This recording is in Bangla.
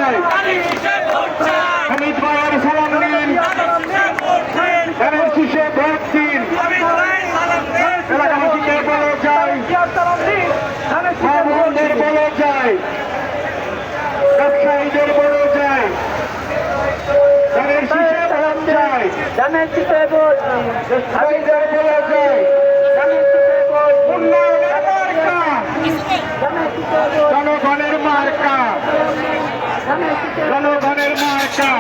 চাই, হামিদ ভাইয়ের সালাম নিন, ধানের শীষে ভোট দিন, এলাকাবাসীকে বলে যায়, মা বোনদের বলে যায়, ব্যবসায়ীদের বলে যায়, ধানের শীষে ভোট চাই, ধানের শীষে ভোট ব্যবসায়ীদের বলে যায়, উন্নয়নের মার্কা, জনগণের মার্কা, জনগণের মার্কা।